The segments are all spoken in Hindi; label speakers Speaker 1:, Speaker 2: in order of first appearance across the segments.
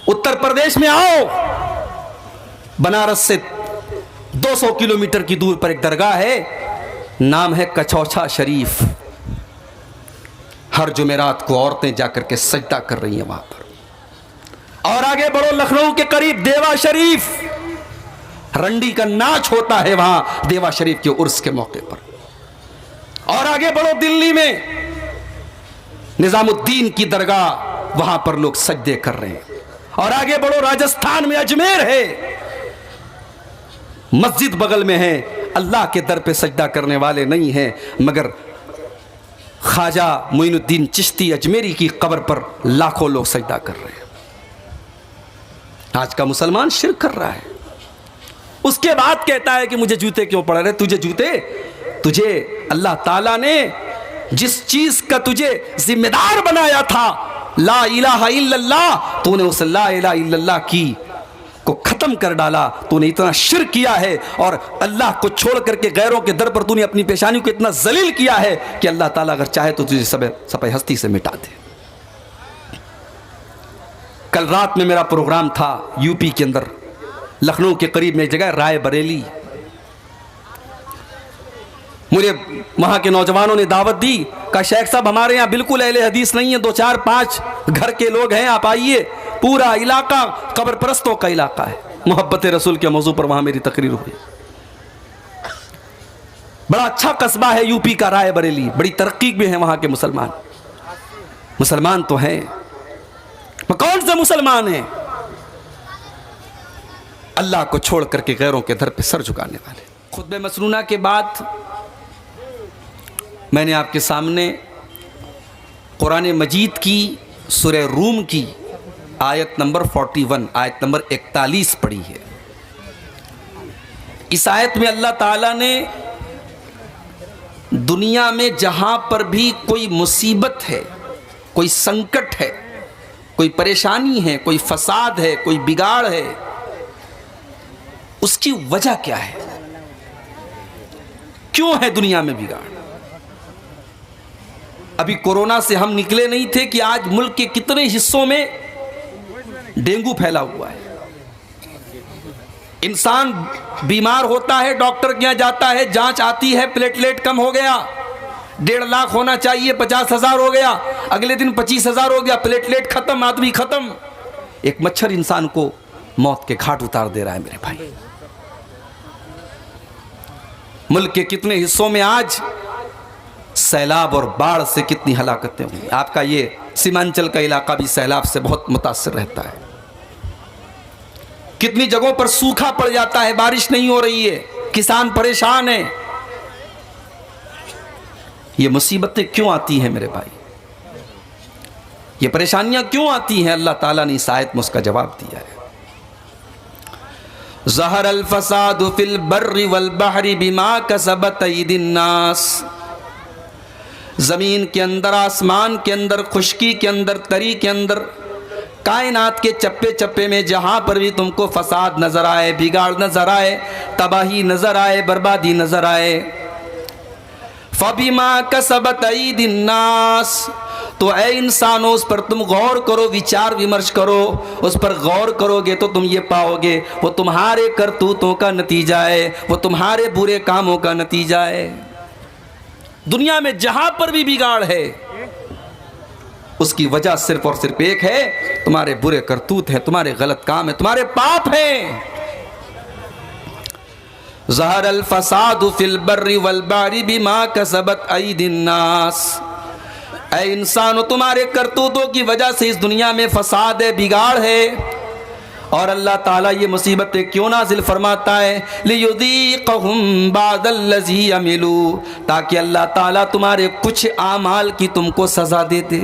Speaker 1: उत्तर प्रदेश में आओ, बनारस से 200 किलोमीटर की दूर पर एक दरगाह है, नाम है कचौछा शरीफ। हर जुमेरात को औरतें जाकर के सजदा कर रही हैं वहां पर। और आगे बढ़ो, लखनऊ के करीब देवा शरीफ, रंडी का नाच होता है वहां देवा शरीफ के उर्स के मौके पर। और आगे बढ़ो, दिल्ली में निजामुद्दीन की दरगाह, वहां पर लोग सजदे कर रहे हैं। और आगे बढ़ो, राजस्थान में अजमेर है, मस्जिद बगल में है, अल्लाह के दर पे सजदा करने वाले नहीं हैं, मगर ख्वाजा मोइनुद्दीन चिश्ती अजमेरी की कब्र पर लाखों लोग सजदा कर रहे हैं। आज का मुसलमान शिर्क कर रहा है। उसके बाद कहता है कि मुझे जूते क्यों पड़ रहे? तुझे अल्लाह ताला ने जिस चीज का तुझे जिम्मेदार बनाया था, ला इलाहा इल्लल्लाह, तूने उस ला इलाहा इल्लल्लाह की को खत्म कर डाला। तूने इतना शिर्क किया है और अल्लाह को छोड़ करके गैरों के दर पर तूने अपनी पेशानी को इतना जलील किया है कि अल्लाह ताला अगर चाहे तो तुझे सब हस्ती से मिटा दे। कल रात में मेरा प्रोग्राम था यूपी के अंदर, लखनऊ के करीब में एक जगह रायबरेली। मुझे वहां के नौजवानों ने दावत दी, कहा शेख साहब हमारे यहाँ बिल्कुल अहले हदीस नहीं है, 2-4-5 घर के लोग हैं, आप आइए। पूरा इलाका कब्र परस्तों का इलाका है। मोहब्बत रसूल के मौजू पर वहां मेरी तकरीर हुई। बड़ा अच्छा कस्बा है यूपी का रायबरेली, बड़ी तरक्की में है वहां के मुसलमान। मुसलमान तो हैं, कौन से मुसलमान हैं? अल्लाह को छोड़ करके गैरों के दर पे सर झुकाने वाले। खुतबे मसनूना के बाद मैंने आपके सामने कुरान मजीद की सूरह रूम की आयत नंबर 41, आयत नंबर 41 पढ़ी है। इस आयत में अल्लाह ताला ने दुनिया में जहां पर भी कोई मुसीबत है, कोई संकट है, कोई परेशानी है, कोई फसाद है, कोई बिगाड़ है, उसकी वजह क्या है? क्यों है दुनिया में बिगाड़? अभी कोरोना से हम निकले नहीं थे कि आज मुल्क के कितने हिस्सों में डेंगू फैला हुआ है। इंसान बीमार होता है, डॉक्टर के यहां जाता है, जांच आती है, प्लेटलेट कम हो गया, 1.5 लाख होना चाहिए 50,000 हो गया, अगले दिन 25,000 हो गया, प्लेटलेट खत्म, आदमी खत्म। एक मच्छर इंसान को मौत के घाट उतार दे रहा है मेरे भाई। मुल्क के कितने हिस्सों में आज सैलाब और बाढ़ से कितनी हलाकतें हुई। आपका ये सीमांचल का इलाका भी सैलाब से बहुत मुतासिर रहता है। कितनी जगहों पर सूखा पड़ जाता है, बारिश नहीं हो रही है, किसान परेशान है। ये मुसीबतें क्यों आती हैं मेरे भाई? ये परेशानियां क्यों आती हैं? अल्लाह ताला ने इस आयत में उसका जवाब दिया है। ज़हर अल फसादु फिल बर्रि वल बहरि बिमा कसबत अयदिन नास। ज़मीन के अंदर, आसमान के अंदर, खुश्की के अंदर, तरी के अंदर, कायनात के चप्पे चप्पे में जहाँ पर भी तुमको फसाद नज़र आए, बिगाड़ नज़र आए, तबाही नज़र आए, बर्बादी नज़र आए, फबिमा कसबत अयदिन नास, तो ऐ इंसानों उस पर तुम गौर करो, विचार विमर्श करो। उस पर गौर करोगे तो तुम ये पाओगे वो तुम्हारे करतूतों का नतीजा है, वो तुम्हारे बुरे कामों का नतीजा है। दुनिया में जहां पर भी बिगाड़ है उसकी वजह सिर्फ और सिर्फ एक है, तुम्हारे बुरे करतूत हैं, तुम्हारे गलत काम है, तुम्हारे पाप हैं। ज़हर अल फसादु फिल बर्रि वल बहरि बिमा कसबत अयदिन नास। ऐ इंसानो तुम्हारे करतूतों की वजह से इस दुनिया में फसाद है, बिगाड़ है। और अल्लाह ताला ये मुसीबतें क्यों नाजिल फरमाता है? लियुज़ीक़हुम बादल्लज़ी अमिलू, ताकि अल्लाह ताला तुम्हारे कुछ आमाल की तुमको सज़ा दे दे।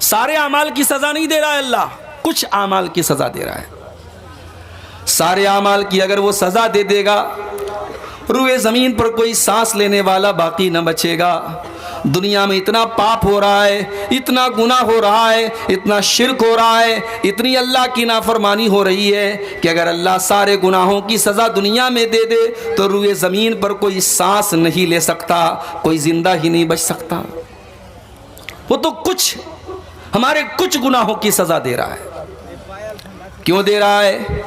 Speaker 1: सारे आमाल की सज़ा नहीं दे रहा है अल्लाह, कुछ आमाल की सज़ा दे रहा है। सारे आमाल की अगर वो सज़ा दे देगा, रूए ज़मीन पर कोई सांस लेने वाला बाकी न बचेगा। दुनिया में इतना पाप हो रहा है, इतना गुनाह हो रहा है, इतना शिर्क हो रहा है, इतनी अल्लाह की नाफरमानी हो रही है कि अगर अल्लाह सारे गुनाहों की सज़ा दुनिया में दे दे तो रूए ज़मीन पर कोई सांस नहीं ले सकता, कोई ज़िंदा ही नहीं बच सकता। वो तो कुछ हमारे कुछ गुनाहों की सज़ा दे रहा है। क्यों दे रहा है?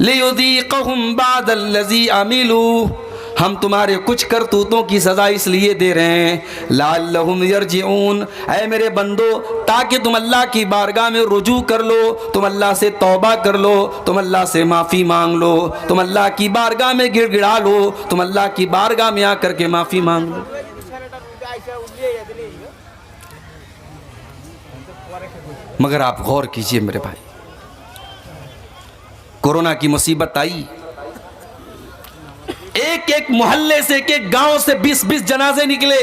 Speaker 1: लियुज़ीक़हुम बादल्लज़ी अमिलू, हम तुम्हारे कुछ करतूतों की सज़ा इसलिए दे रहे हैं लअल्लहुम यरजिऊन, ऐ मेरे बंदो, ताकि तुम अल्लाह की बारगाह में रुजू कर लो, तुम अल्लाह से तौबा कर लो, तुम अल्लाह से माफ़ी मांग लो, तुम अल्लाह की बारगाह में गिड़गिड़ा लो, तुम अल्लाह की बारगाह में आकर के माफ़ी मांग लो। मगर आप गौर कीजिए मेरे भाई, कोरोना की मुसीबत आई, एक एक मोहल्ले से, एक एक गांव से 20-20 जनाजे निकले।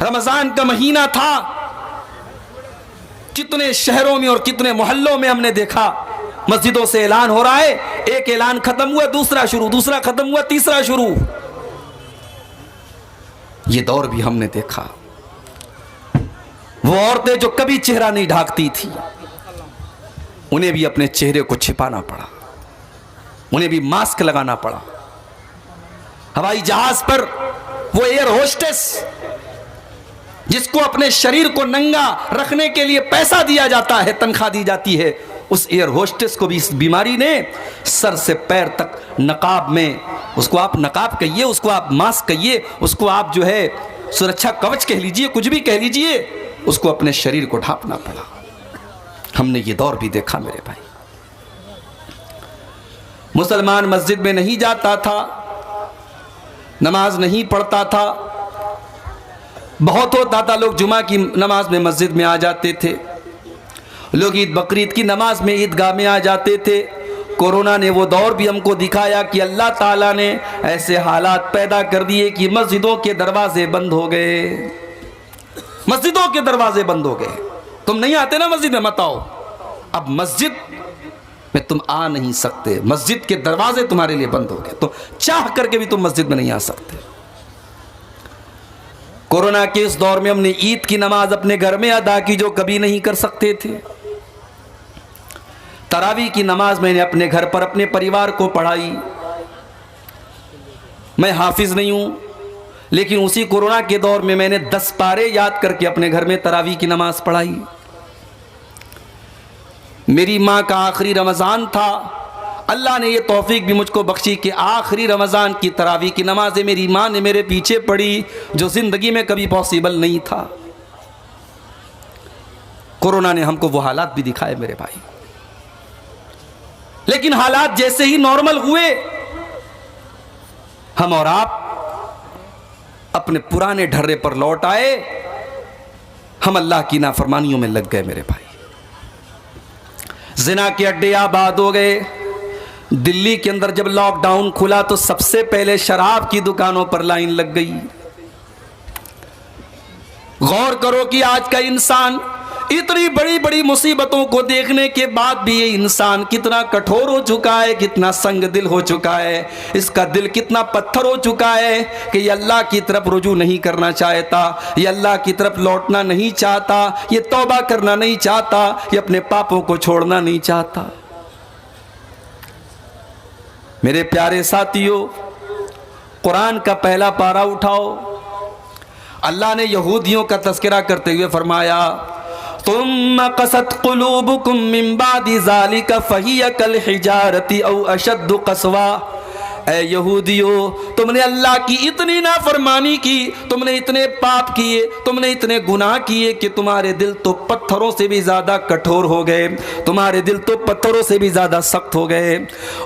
Speaker 1: रमजान का महीना था, कितने शहरों में और कितने मोहल्लों में हमने देखा मस्जिदों से ऐलान हो रहा है, एक ऐलान खत्म हुआ दूसरा शुरू, दूसरा खत्म हुआ तीसरा शुरू। ये दौर भी हमने देखा। वो औरतें जो कभी चेहरा नहीं ढांकती थी, उन्हें भी अपने चेहरे को छिपाना पड़ा, उन्हें भी मास्क लगाना पड़ा। हवाई जहाज पर वो एयर होस्टेस जिसको अपने शरीर को नंगा रखने के लिए पैसा दिया जाता है, तनख्वाह दी जाती है, उस एयर होस्टेस को भी इस बीमारी ने सर से पैर तक नकाब में, उसको आप नकाब कहिए, उसको आप मास्क कहिए, उसको आप जो है सुरक्षा कवच कह लीजिए, कुछ भी कह लीजिए, उसको अपने शरीर को ढांपना पड़ा। हमने ये दौर भी देखा मेरे भाई। मुसलमान मस्जिद में नहीं जाता था, नमाज नहीं पढ़ता था। बहुत होता था लोग जुमा की नमाज में मस्जिद में आ जाते थे, लोग ईद बकरीद की नमाज में ईदगाह में आ जाते थे। कोरोना ने वो दौर भी हमको दिखाया कि अल्लाह ताला ने ऐसे हालात पैदा कर दिए कि मस्जिदों के दरवाजे बंद हो गए, मस्जिदों के दरवाजे बंद हो गए। तुम नहीं आते ना मस्जिद में, मत आओ। अब मस्जिद में तुम आ नहीं सकते, मस्जिद के दरवाजे तुम्हारे लिए बंद हो गए, तो चाह करके भी तुम मस्जिद में नहीं आ सकते। कोरोना के इस दौर में हमने ईद की नमाज अपने घर में अदा की जो कभी नहीं कर सकते थे। तरावी की नमाज मैंने अपने घर पर अपने परिवार को पढ़ाई। मैं हाफिज नहीं हूं, लेकिन उसी कोरोना के दौर में मैंने 10 पारे याद करके अपने घर में तरावी की नमाज पढ़ाई। मेरी माँ का आखिरी रमज़ान था, अल्लाह ने ये तौफीक भी मुझको बख्शी कि आखिरी रमज़ान की तरावी की नमाज़ें मेरी माँ ने मेरे पीछे पढ़ी, जो ज़िंदगी में कभी पॉसिबल नहीं था। कोरोना ने हमको वो हालात भी दिखाए मेरे भाई, लेकिन हालात जैसे ही नॉर्मल हुए, हम और आप अपने पुराने ढर्रे पर लौट आए। हम अल्लाह की नाफरमानियों में लग गए मेरे भाई। जिना के अड्डे आबाद हो गए। दिल्ली के अंदर जब लॉकडाउन खुला तो सबसे पहले शराब की दुकानों पर लाइन लग गई। गौर करो कि आज का इंसान इतनी बड़ी बड़ी मुसीबतों को देखने के बाद भी ये इंसान कितना कठोर हो चुका है, कितना संग दिल हो चुका है, इसका दिल कितना पत्थर हो चुका है कि ये अल्लाह की तरफ रुजू नहीं करना चाहता, ये अल्लाह की तरफ लौटना नहीं चाहता, ये तौबा करना नहीं चाहता, ये अपने पापों को छोड़ना नहीं चाहता। मेरे प्यारे साथियों, कुरान का पहला पारा उठाओ। अल्लाह ने यहूदियों का तज़किरा करते हुए फरमाया, तुम कसत कुलूबुकुम मिन बादि ज़ालिका फहिय कल हिजारति औ अशद्दु कसवा। ऐ यहूदियों, तुमने अल्लाह की इतनी नाफरमानी की, तुमने इतने पाप किए, तुमने इतने गुनाह किए कि तुम्हारे दिल तो पत्थरों से भी ज़्यादा कठोर हो गए, तुम्हारे दिल तो पत्थरों से भी ज़्यादा सख्त हो गए।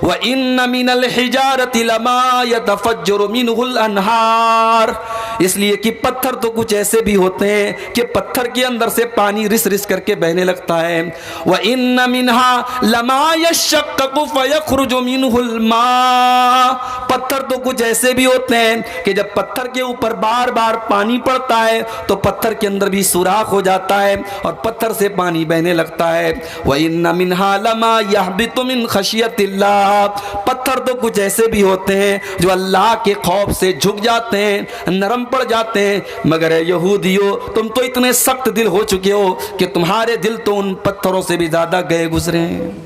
Speaker 1: व इन्न मिनल हिजारति लमा यतफज्जरु मिनहुल अनहार, इसलिए कि पत्थर तो कुछ ऐसे भी होते हैं कि पत्थर के अंदर से पानी रिस रिस करके बहने लगता है। व इन्न मिनहा लमा यशक्ककु फयखरुजु मिनहुल मा, पत्थर तो कुछ ऐसे भी होते हैं कि जब पत्थर के ऊपर बार बार पानी पड़ता है तो पत्थर के अंदर भी सुराख हो जाता है और पत्थर से पानी बहने लगता है। व इन्न मिनहा लमा यहबितु मिन खशियतिल्लाह, पत्थर तो कुछ ऐसे भी होते हैं जो अल्लाह के खौफ से झुक जाते हैं, नरम पड़ जाते हैं। मगर यहूदियों, तुम तो इतने सख्त दिल हो चुके हो कि तुम्हारे दिल तो उन पत्थरों से भी ज्यादा गए गुजरे हैं।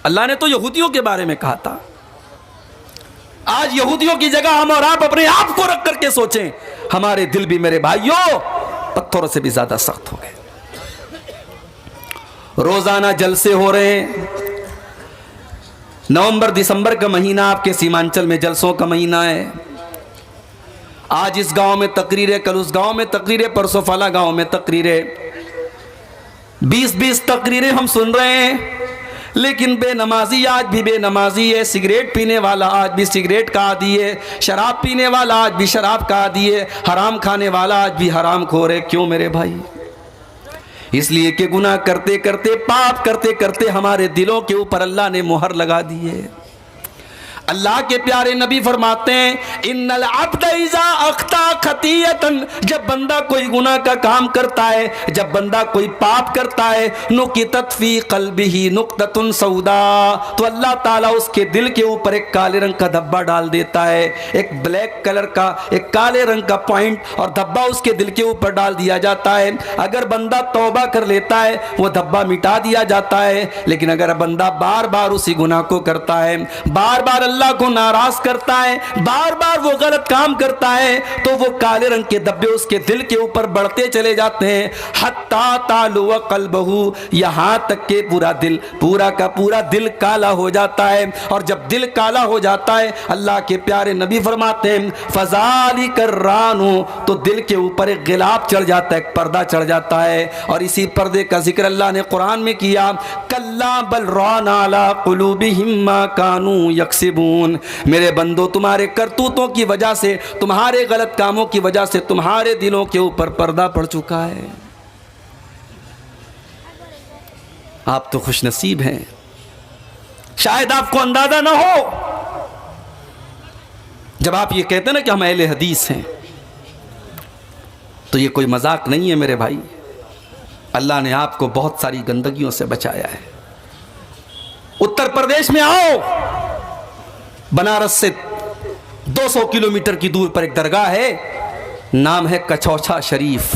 Speaker 1: अल्लाह ने तो यहूदियों के बारे में कहा था। आज यहूदियों की जगह हम और आप अपने आप को रख करके सोचें, हमारे दिल भी मेरे भाइयों पत्थरों से भी ज्यादा सख्त हो गए। रोजाना जलसे हो रहे हैं। नवंबर दिसंबर का महीना आपके सीमांचल में जलसों का महीना है। आज इस गांव में तकरीरें, कल उस गांव में तकरीरें, परसों फला गांव में तकरीरें, 20-20 तकरीरें हम सुन रहे हैं। लेकिन बेनमाजी आज भी बेनमाजी है, सिगरेट पीने वाला आज भी सिगरेट का आदी है, शराब पीने वाला आज भी शराब का आदी है, हराम खाने वाला आज भी हराम खोर है। क्यों मेरे भाई? इसलिए कि गुनाह करते करते, पाप करते करते हमारे दिलों के ऊपर अल्लाह ने मुहर लगा दी है। अल्लाह के प्यारे नबी फरमाते हैं, इन्नल अब्द इज़ा अख्ता खतियतन, जब बंदा कोई गुनाह का काम करता है, जब बंदा कोई पाप करता है, नुकितत फी क़ल्बिही नुक्ततुन सौदा, तो अल्लाह ताला उसके दिल के ऊपर एक काले रंग का धब्बा डाल देता है। एक ब्लैक कलर का, एक काले रंग का पॉइंट और धब्बा उसके दिल के ऊपर डाल दिया जाता है। अगर बंदा तौबा कर लेता है, वो धब्बा मिटा दिया जाता है। लेकिन अगर बंदा बार बार उसी गुनाह को करता है, बार बार अल्लाह को नाराज करता है, बार बार वो गलत काम करता है, तो वो काले रंग के धब्बे उसके दिल के ऊपर बढ़ते चले जाते हैं। हत्ता तालु व क़ल्बहु, यहां तक के पूरा दिल, पूरा का पूरा दिल काला हो जाता है। और जब दिल काला हो जाता है, अल्लाह के प्यारे नबी फरमाते हैं, फ़ज़ालिका रानु, तो दिल के ऊपर एक गिलाब चढ़ जाता है, एक पर्दा चढ़ जाता है। और इसी पर्दे का जिक्र अल्लाह ने कुरान में किया, कल्ला बल राना अला क़ुलूबिहिम मा कानू यक्सिबून, मेरे बंदो तुम्हारे करतूतों की वजह से, तुम्हारे गलत कामों की वजह से तुम्हारे दिलों के ऊपर पर्दा पड़ चुका है। आप तो खुशनसीब हैं, शायद आपको अंदाजा ना हो। जब आप ये कहते हैं ना कि हम अहले हदीस हैं, तो ये कोई मजाक नहीं है मेरे भाई। अल्लाह ने आपको बहुत सारी गंदगियों से बचाया है। उत्तर प्रदेश में आओ, बनारस से 200 किलोमीटर की दूर पर एक दरगाह है, नाम है कचौछा शरीफ।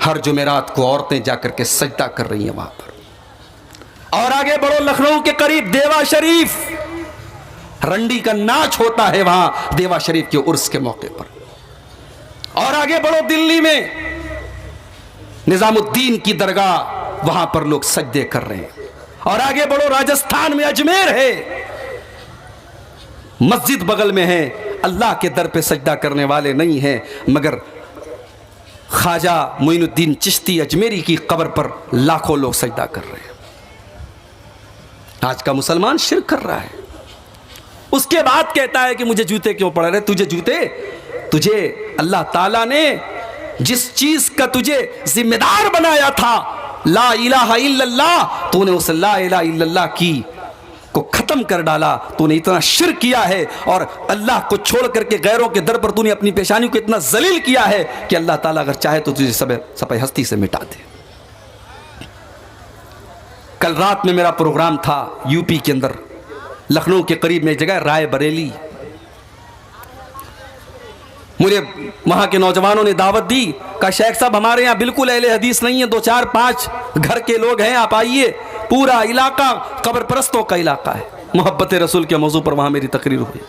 Speaker 1: हर जुमेरात को औरतें जाकर के सजदा कर रही हैं वहां पर। और आगे बढ़ो, लखनऊ के करीब देवा शरीफ, रंडी का नाच होता है वहां देवा शरीफ के उर्स के मौके पर। और आगे बढ़ो, दिल्ली में निजामुद्दीन की दरगाह, वहां पर लोग सजदे कर रहे हैं। और आगे बढ़ो, राजस्थान में अजमेर है, मस्जिद बगल में है, अल्लाह के दर पे सजदा करने वाले नहीं हैं, मगर ख्वाजा मोइनुद्दीन चिश्ती अजमेरी की कब्र पर लाखों लोग सजदा कर रहे हैं। आज का मुसलमान शिर्क कर रहा है। उसके बाद कहता है कि मुझे जूते क्यों पड़ रहे? तुझे जूते, तुझे अल्लाह ताला ने जिस चीज का तुझे जिम्मेदार बनाया था, ला इलाहा इल्लल्लाह, तूने उस ला इलाहा इल्लल्लाह की को खत्म कर डाला। तूने इतना शिर्क किया है और अल्लाह को छोड़ करके गैरों के दर पर तूने अपनी पेशानी को इतना जलील किया है कि अल्लाह ताला अगर चाहे तो तुझे सफे हस्ती से मिटा दे। कल रात में मेरा प्रोग्राम था यूपी के अंदर, लखनऊ के करीब में एक जगह राय बरेली। मुझे वहां के नौजवानों ने दावत दी, कहा शेख साहब हमारे यहाँ बिल्कुल अहले हदीस नहीं है, 2-4-5 घर के लोग हैं, आप आइए। पूरा इलाका कब्र परस्तों का इलाका है। मोहब्बत रसूल के मौजू पर वहां मेरी तकरीर हुई।